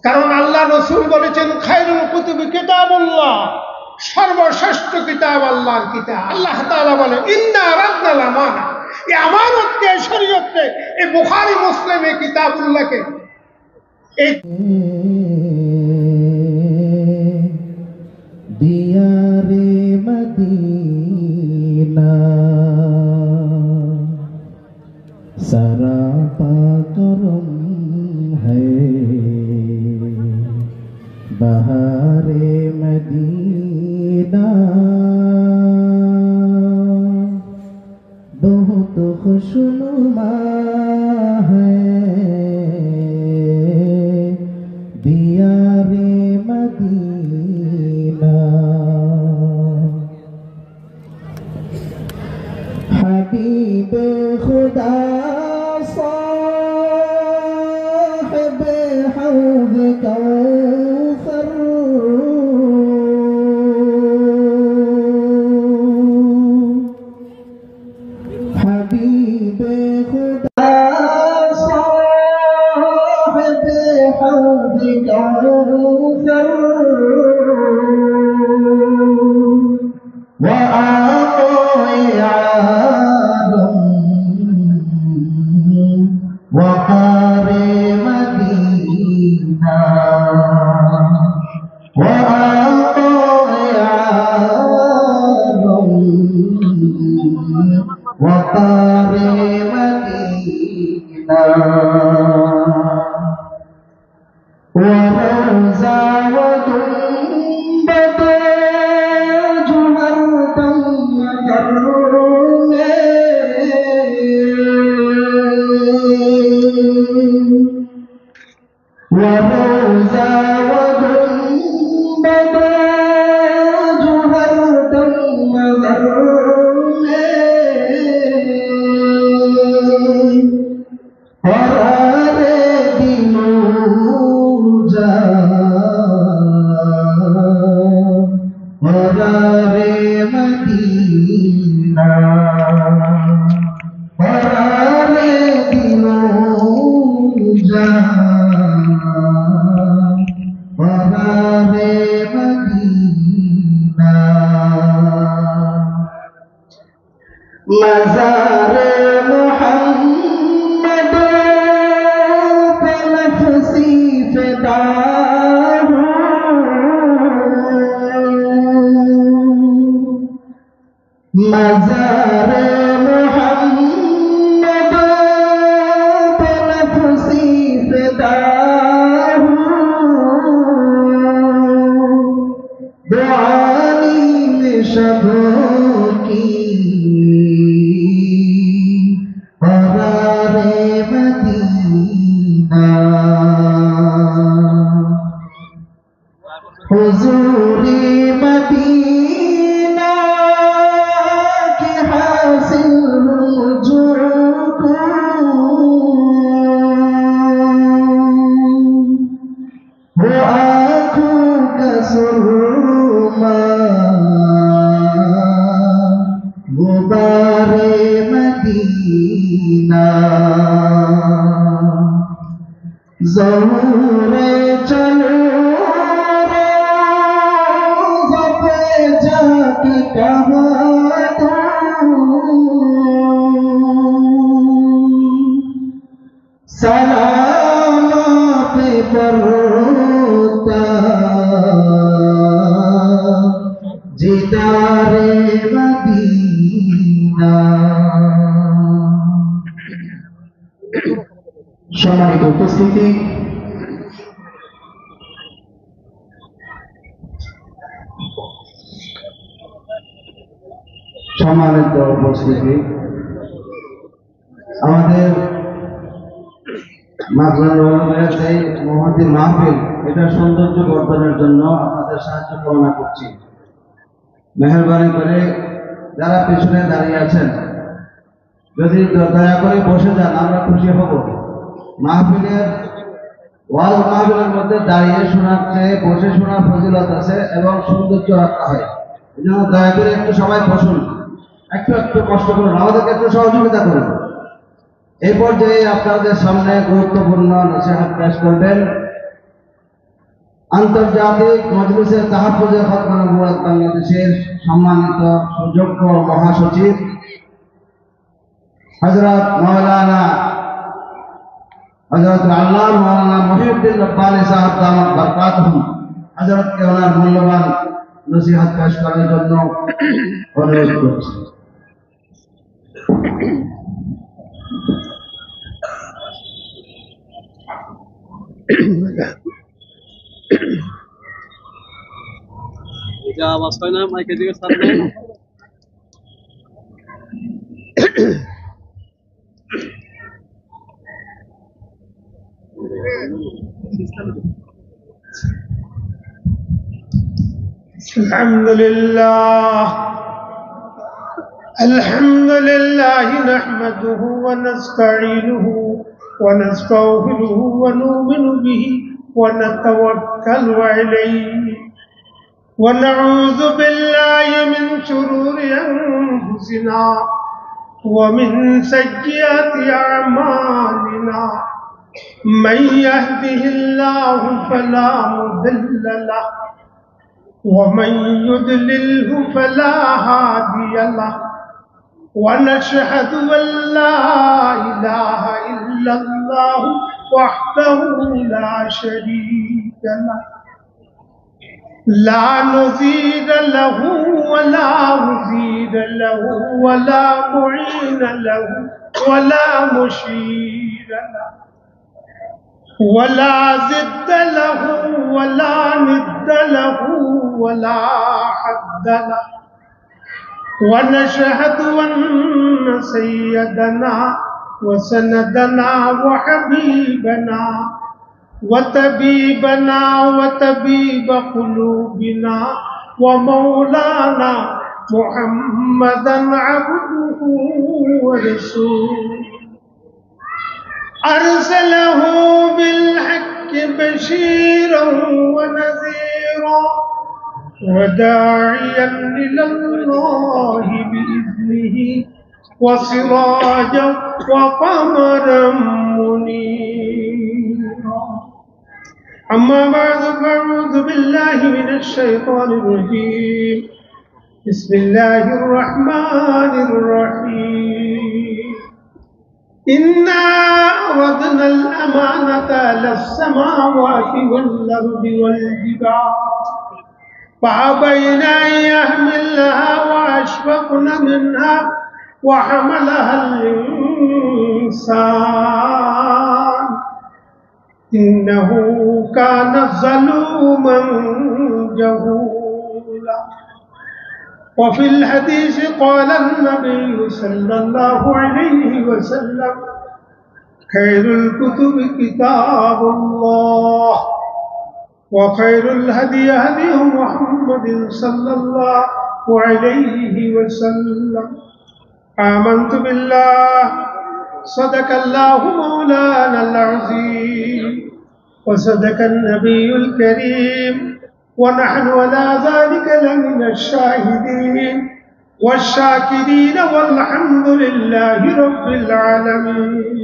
কারণ আল্লাহ রাসূল বলেছেন খায়রুল কুতুবি কিতাবুল্লাহ, সর্বশ্রেষ্ঠ কিতাব আল্লাহর কিতাব। আল্লাহ তাআলা বলে ইন্না রাদ্দাল আমানা, এই আমানতকে, শরীয়তকে, এই বুখারী মুসলিম এই কিতাবুল্লাহকে এই দিয়ারে মদিনা সরাপা করম बहारे मदीना बहुत खुशनुमा है दियारे मदीना हबीबे खुदा साहिबे हौद कौसर हबीबे खुदा साहिबे हौद कौसर وقاري مدينة وقاري مدينة وروزا وجنبت جهرة وروزا وجنبت جهرة قرار دلوجا قرار مدينة قرار دلوجا قرار مدينة مزار محمد فنفسي فداه مزار محمد فنفسي فداه दुआनी में शबों की करारे मदीना हुजूरी मदीना की हासिल मुझको वो आँखों का सुरमा गुबारे मदीना ज़हूरे चलो रोज़ा पे जाके कहा सलाम पे परोता जिदारे मदीना। সম্মানিত উপস্থিতি, সম্মানিত উপস্থিতি, আমাদের মহতী মাহফিল এটা সৌন্দর্য বর্ধনের জন্য আপনাদের সাহায্য কামনা করছি। মেহেরবানি করে যারা পিছনে দাঁড়িয়ে আছেন যদি দয়া করে বসে যান আমরা খুশি হব। মাহফিলের মাহফিলের মধ্যে দাঁড়িয়ে শোনার চেয়ে বসে শোনার ফজিলত আছে এবং সৌন্দর্য রাখা হয়। এই জন্য দয়া করে একটু সবাই বসুন, একটু একটু কষ্ট করুন, আমাদেরকে একটু সহযোগিতা করুন। এই পর্যায়ে আপনাদের সামনে গুরুত্বপূর্ণ নসিহত পেশ করবেন আন্তর্জাতিক মজলিসে তাহাফুজে খতম নবুওয়াত বাংলাদেশের সম্মানিত সুযোগ্য মহাসচিব হযরত মাওলানা হযরত আল্লাহ মাওলানা মহিউদ্দিন রব্বানী সাহেব দামাত বরকাতুহু হযরতকে ওনার মূল্যবান নসিহত পেশ করার জন্য অনুরোধ করছি। এটা আওয়াজ হয় না মাইকের দিকে সামনে الحمد لله نحمده ونستعينه ونستغفره ونؤمن به ونتوكل عليه ونعوذ بالله من شرور أنفسنا ومن سيئات أعمالنا من يهده الله فلا مضل له ومن يضلله فلا هادي له ونشهد أن لا إله إلا الله وحده لا شريك له لا نزيد له ولا مزيد له ولا معين له ولا مشير له ولا زد له ولا ند له ولا حد له ونشهد أن سيدنا وسندنا وحبيبنا وطبيبنا وطبيب قلوبنا ومولانا محمدا عبده ورسوله أرسله بالحق بشيرا ونذيرا وداعيا إلى الله بإذنه وسراجا وقمرا منيرا أما بعد فأعوذ بالله من الشيطان الرجيم بسم الله الرحمن الرحيم إنا عرضنا الأمانة على السماوات والأرض والجبال فأبين أن يحملنها وأشفقن منها وحملها الإنسان إنه كان ظلوما جهولا وفي الحديث قال النبي صلى الله عليه وسلم خير الكتب كتاب الله وخير الهدي هدي محمد صلى الله عليه وسلم آمنت بالله صدق الله مولانا العظيم وصدق النبي الكريم ونحن على ذلك لمن الشاهدين والشاكرين والحمد لله رب العالمين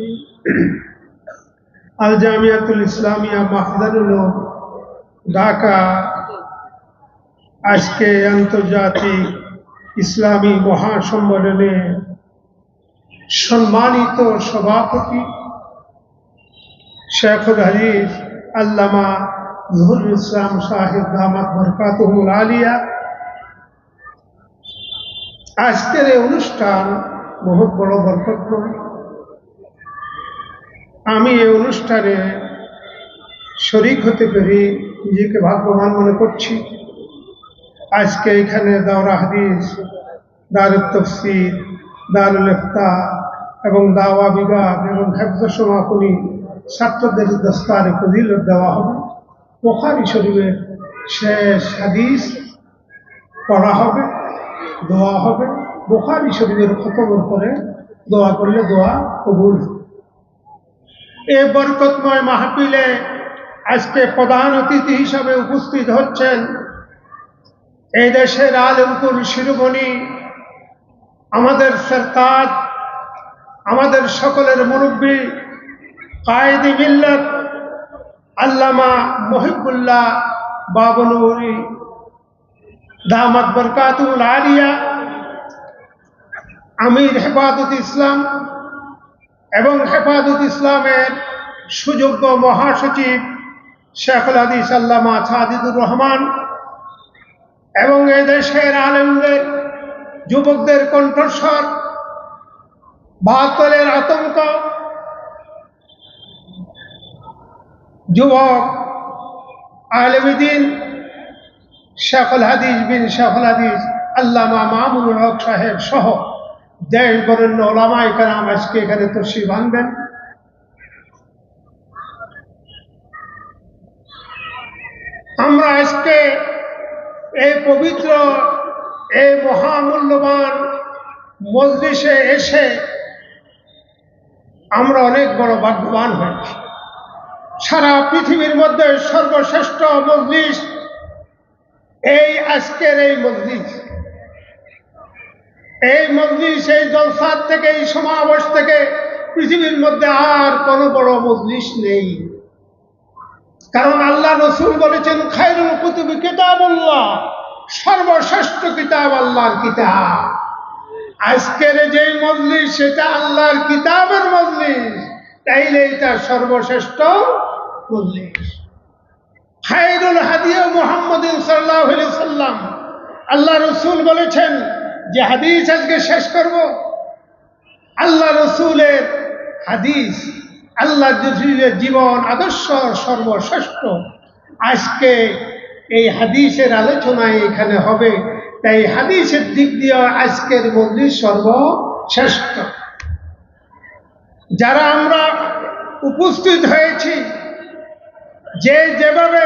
الجامعة الإسلامية محضرুল ঢাকা আজকে আন্তর্জাতিক ইসলামী মহাসম্মেলনে সম্মানিত সভাপতি শেখুল হাদিস আল্লামা জহুরুল ইসলাম সাহেব দামাত বরকাতুহুল আলিয়া আজকের এই অনুষ্ঠান বহুত বড় বরকতময়। আমি এই অনুষ্ঠানে শরীক হতে পেরে নিজেকে ভাগ্যবান মনে করছি। আজকে এখানে দাওরা হাদিস, দারুত তাফসীর, দারুল ইফতা এবং দাওয়া বিভাগ এবং হিফজ সমাপনী ছাত্রদের দস্তারে ফজিলত দেওয়া হবে। বুখারী শরীফের শেষ হাদিস পড়া হবে, দোয়া হবে। বুখারী শরীফের খতমের পরে দোয়া করলে দোয়া কবুল হবে। এই বরকতময় মাহফিলে আজকে প্রধান অতিথি হিসাবে উপস্থিত হচ্ছেন এই দেশের আলেমকুল শিরোমণি, আমাদের সরকার, আমাদের সকলের মুরব্বী, কায়েদে মিল্লাত আল্লামা মহিবুল্লাহ বাবনুরি দামাত বরকাতুল আলিয়া, আমির হেফাজত ইসলাম এবং হেফাজত ইসলামের সুযোগ্য মহাসচিব শেখুল হাদিস আল্লামা সাজিদুর রহমান এবং এই দেশের আলেমদের, যুবকদের কণ্ঠস্বর, ৭২-এর আতঙ্ক, যুবক আলেমদ্দিন শেখুল হাদিস বিন শেখুল হাদিস আল্লামা মামুনুল হক সাহেব সহ দেশ বরেণ্য ওলামায়ে কেরাম আজকে এখানে তশরিফ আনবেন। আমরা আজকে এই পবিত্র, এই মহামূল্যবান মজলিসে এসে আমরা অনেক বড় ভাগ্যবান হয়েছি। সারা পৃথিবীর মধ্যে সর্বশ্রেষ্ঠ মজলিস এই আজকের এই মজলিস। এই মজলিস, এই জলসার থেকে, এই সমাবেশ থেকে পৃথিবীর মধ্যে আর কোনো বড় মজলিস নেই। কারণ আল্লাহ রসুল বলেছেন, খায়রুল কুতুবি কিতাবুল্লাহ, সর্বশ্রেষ্ঠ কিতাব আল্লাহর কিতাব। আজকের যে মজলিস সেটা আল্লাহর কিতাবের মজলিস, তাইলে এটা সর্বশ্রেষ্ঠ মজলিস। খায়রুল হাদিয়া মুহাম্মাদিন সাল্লাল্লাহু আলাইহি সাল্লাম, আল্লাহ রসুল বলেছেন যে হাদিস আজকে শেষ করব, আল্লাহ রসুলের হাদিস, আল্লাহ রসুলের জীবন আদর্শ সর্বশ্রেষ্ঠ। আজকে এই হাদিসের আলোচনায় এখানে হবে, তাই হাদিসের দিক দিয়ে আজকের মজলিস সর্বশ্রেষ্ঠ। যারা আমরা উপস্থিত হয়েছি, যে যেভাবে,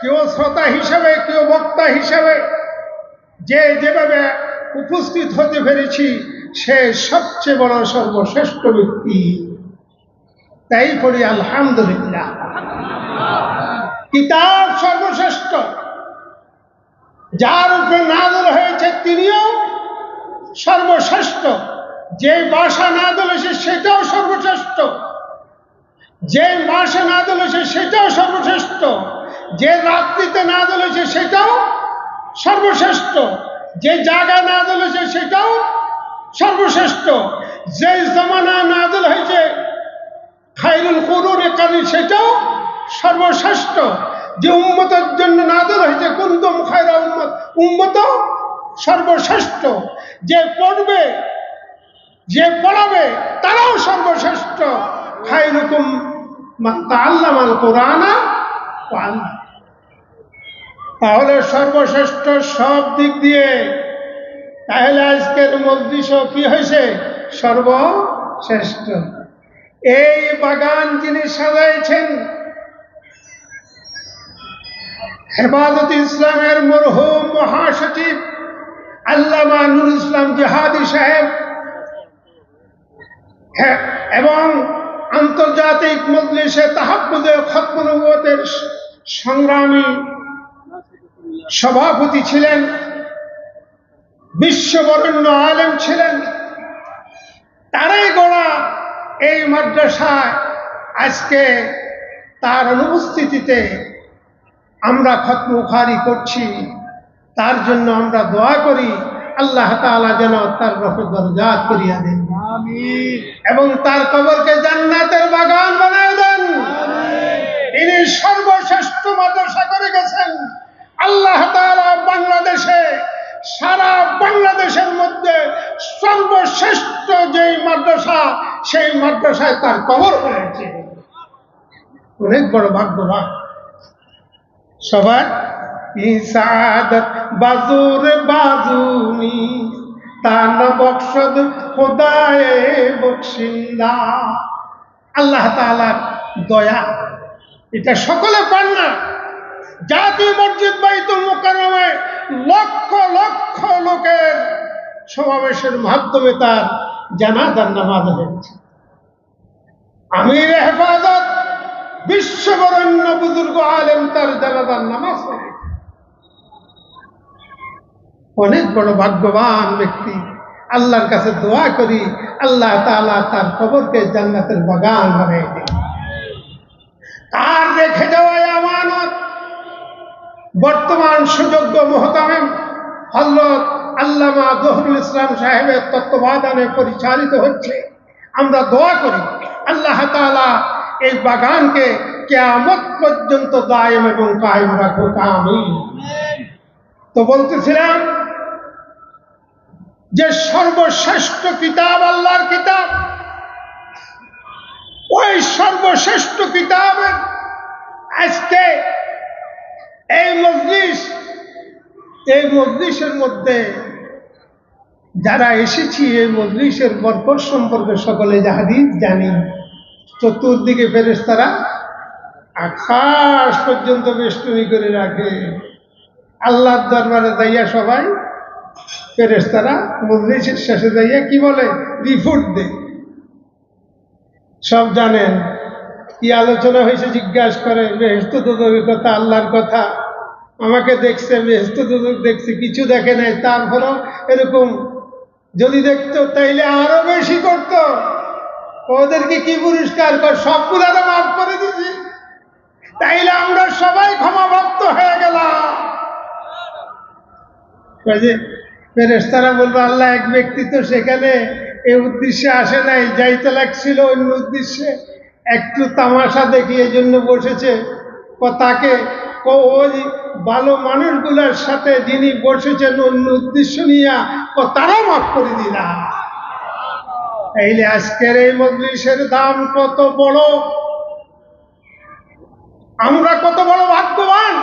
কেউ শ্রোতা হিসাবে, কেউ বক্তা হিসাবে, যে যেভাবে উপস্থিত হতে পেরেছি, সে সবচেয়ে বড় সর্বশ্রেষ্ঠ ব্যক্তি। তাই পড়ি আলহামদুলিল্লাহ। কিতাব সর্বশ্রেষ্ঠ, যার উপরে নাযিল হয়েছে তিনিও সর্বশ্রেষ্ঠ। যে ভাষা নাযিল হয়েছে সেটাও সর্বশ্রেষ্ঠ, যে মাসে নাযিল হয়েছে সেটাও সর্বশ্রেষ্ঠ, যে রাত্রিতে নাযিল হয়েছে সেটাও সর্বশ্রেষ্ঠ, যে জায়গায় নাযিল হয়েছে সেটাও সর্বশ্রেষ্ঠ, যে জামানায় নাযিল হয়েছে খায়রুল কুরুনি কারনি সেটাও সর্বশ্রেষ্ঠ, যে উম্মতের জন্য নাযিল হয়েছে কুনতুম খায়রা উম্মত, উম্মত সর্বশ্রেষ্ঠ, যে পড়বে, যে পড়াবে তারাও সর্বশ্রেষ্ঠ। খায়রুকুম মান তাআল্লামাল কুরআনা ওয়া আল্লামা। তাহলে সর্বশ্রেষ্ঠ সব দিক দিয়ে, তাহলে আজকের মজলিসও কি হয়েছে? সর্বশ্রেষ্ঠ। এই বাগান যিনি সাজাইছেন, হেফাজত ইসলামের মরহুম মহাসচিব আল্লামা নুরুল ইসলাম জিহাদি সাহেব এবং আন্তর্জাতিক মজলিসে তাহাফুজে খতম নবুয়তের সংগ্রামী সভাপতি ছিলেন, বিশ্ববরেণ্য আলেম ছিলেন। তারাই গড়া এই মাদ্রাসায় আজকে তার অনুপস্থিতিতে আমরা খতম বুখারী করছি। তার জন্য আমরা দোয়া করি, আল্লাহ তাআলা যেন তার রফে দরজাত করিয়া দেন এবং তার কবরকে জান্নাতের বাগান বানায় দেন। তিনি সর্বশ্রেষ্ঠ মাদ্রাসা করে গেছেন। আল্লাহ তাআলা বাংলাদেশে, সারা বাংলাদেশের মধ্যে সর্বশ্রেষ্ঠ যেই মাদ্রাসা, সেই মাদ্রাসায় তার কবর হয়েছে। অনেক বড় ভাগ্যবান সবার। ইসাদত বাজুর বাজুনি তান বখশদ খোদায়ে বখশিন্দা। আল্লাহ তাআলার দয়া, এটা সকলে পান না। জাতীয় মসজিদ বাইতুল মুকাররমে লক্ষ লক্ষ লোকের সমাবেশের মাধ্যমে তার জানাজার নামাজ হয়েছে। আমির হেফাজত বিশ্ববরেণ্য বুজুর্গ আলেম তার জানাজার নামাজ পড়েছে। অনেক বড় ভাগ্যবান ব্যক্তি। আল্লাহর কাছে দোয়া করি, আল্লাহ তাআলা তার কবরকে জান্নাতের বাগান বানিয়ে দেন। তার রেখে যাওয়া আমানত বর্তমান সুযোগ্য মুহতামিম হযরত আল্লামা জহুরুল ইসলাম সাহেবের তত্ত্বাবধানে পরিচালিত হচ্ছে। আমরা দোয়া করি আল্লাহ তাআলা এই বাগানকে কিয়ামত পর্যন্ত দায়েম এবং কায়েম রাখুক, আমিন। তো বলতেছিলাম যে সর্বশ্রেষ্ঠ কিতাব আল্লাহর কিতাব, ওই সর্বশ্রেষ্ঠ কিতাবের আজকে এই মজলিসের মধ্যে যারা এসেছি, এই মজলিসের বরকত সম্পর্কে সকলে হাদিস জানি। চতুর্দিকে ফেরেশতারা আকাশ পর্যন্ত বেষ্টনী করে রাখে। আল্লাহর দরবারে যাইয়া সবাই ফেরেশতারা মজলিসের শেষে যাইয়া কি বলে, রিপোর্ট দেয়। সব জানেন কি আলোচনা হয়েছে জিজ্ঞাসা করে, বেহেশত দোজখের কথা, আল্লাহর কথা। আমাকে দেখছে, বেহেশত দোজখ দেখছে, কিছু দেখে নাই। তারপরেও এরকম যদি দেখতো তাইলে আরো বেশি করতো। ওদেরকে কি পুরস্কার কর, সবগুলো মাফ করে দিছি, তাইলে আমরা সবাই ক্ষমাপ্রাপ্ত হয়ে গেলাম। ফেরেশতারা বলবো, আল্লাহ, এক ব্যক্তি তো সেখানে এই উদ্দেশ্যে আসে নাই, যাইতে লাগছিল অন্য উদ্দেশ্যে, একটু তামাশা দেখি এই জন্য বসেছে। তাকে ওই ভালো মানুষগুলোর সাথে যিনি বসেছেন অন্য উদ্দেশ্য নিয়ে, তারা মাফ করে দিলাম। তাইলে আজকের এই মজলিসের দাম কত বড়, আমরা কত বড় ভাগ্যবান।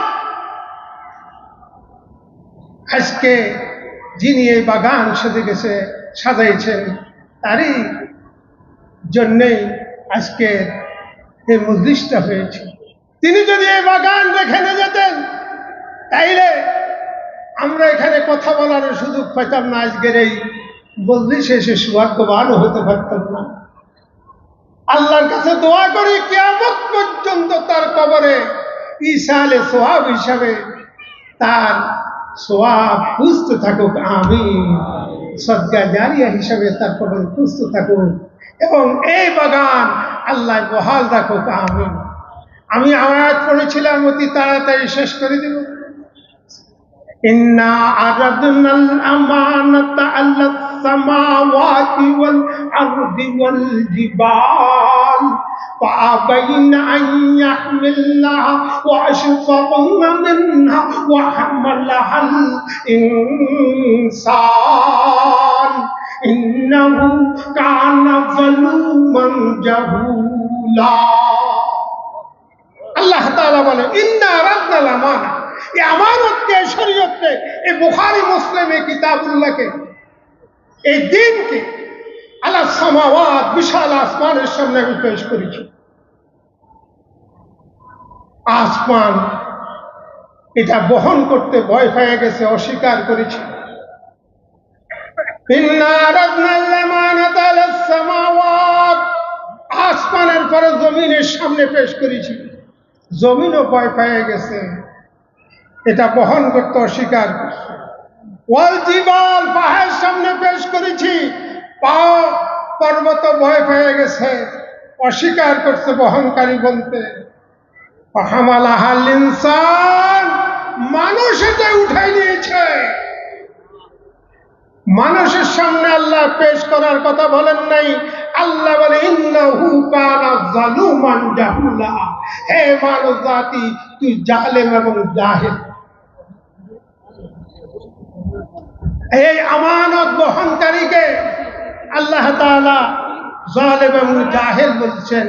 আজকে যিনি এই বাগান সেজে গেছে সাজাইছেন, তারই জন্যেই আজকে এই মজলিসটা হয়েছে। তিনি যদি এই বাগান রেখে নিয়ে যেতেন, তাইলে আমরা এখানে কথা বলার সুযোগ পেতাম না, আজকের এই মজলিসে এসে সৌভাগ্যবানও হতে পারতাম না। আল্লাহর কাছে দোয়া করি কিয়ামত পর্যন্ত তার কবরে ইসালে সোয়াব হিসাবে তার সোয়াব খুঁজতে থাকুক, আমিন। সদকা জারিয়া হিসাবে তার কবর খুঁজতে থাকুক, এবং এই বাগান আল্লাহ বহাল রাখুক, আমিন। আমি আয়াত পড়েছিলাম, অতি তাড়াতাড়ি শেষ করে দেব। ইন্না আরাদনাল আমানাতা আলাস সামাওয়াতি ওয়াল আরদি ওয়াল জিবাল فأبين أن يحملنها وأشفقن منها وحملها الإنسان إنه كان ظلوما جهولا। আল্লাহ তাআলা বলে, ইন্না রাদ্দাল আমানা, এই আমানতকে, শরীয়তকে, এই বুখারী মুসলিম এই কিতাবুল্লাহকে, এই দিনকে আলা সামাওয়াত, বিশাল আসমানের সামনে আমি পেশ করেছি। আসমান এটা বহন করতে ভয় পেয়ে গেছে, অস্বীকার করেছে। ইন্না রাদ্দাল আমানাতা আলা সামাওয়াত, আসমানের পরে জমিনের সামনে পেশ করেছি। জমিনও ভয় পেয়ে গেছে, এটা বহন করতে অস্বীকার করছে। ওয়াল জিবাল, পাহাড়ের সামনে পেশ করেছি, পর্বত ভয় পেয়ে গেছে, অস্বীকার করছে বহনকারী বলতে। হামালাহাল ইনসান, মানুষ এটা উঠাই নিয়েছে। মানুষের সামনে আল্লাহ পেশ করার কথা বলেন নাই। আল্লাহ বলে, ইন্নাহু কানা যালুমান জাহুলা, হে মানব জাতি, তুই জালেম এবং জাহিল। এই আমানত বহনকারীকে আল্লাহ তাআলা জালেম এবং জাহিল বলছেন।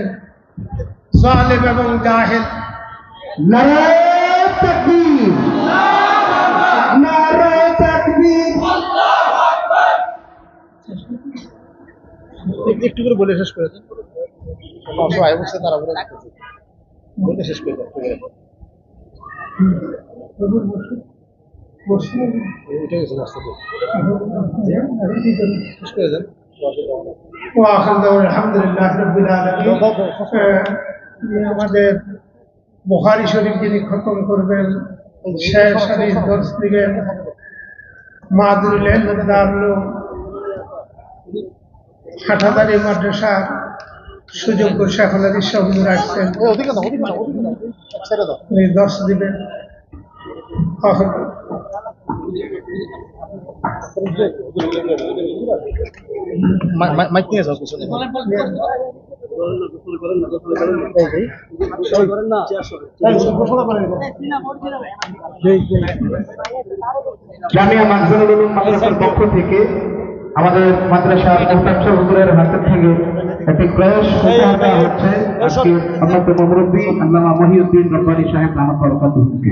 জালেম এবং জাহিল। নারায়ে তাকবীর, নারায়ে তাকবীর। একটু করে বলে শেষ করে দেন। অসহায় অবস্থা তারা বলে শেষ করে দেন। উঠে গেছে রাস্তাতে, শেষ করে দেন। আলহামদুলিল্লাহ রাব্বিল আলামিন। আমাদের বুখারী শরীফ যিনি খতম করবেন, শেষ হাদিস দর্শ দিবেন, মাদুরুল ইলম দারুল হাটাদারি মাদ্রাসার সুযোগ্য শেখুল হাদিস হুজুর আসছেন, উনি দর্শ দিবেন। মাইক নিয়ে যাও পিছনে জামিয়া মানজুরুল উলুম মাদ্রাসার পক্ষ থেকে আমাদের মাদ্রাসা মোস্তাফ হুজুরের হাত থেকে একটি ক্রস উপহার দেওয়া হচ্ছে আজকে অন্যতম মুরব্বী আল্লামা মহিউদ্দিন রব্বানী সাহেব নামক বরকাতুহকে।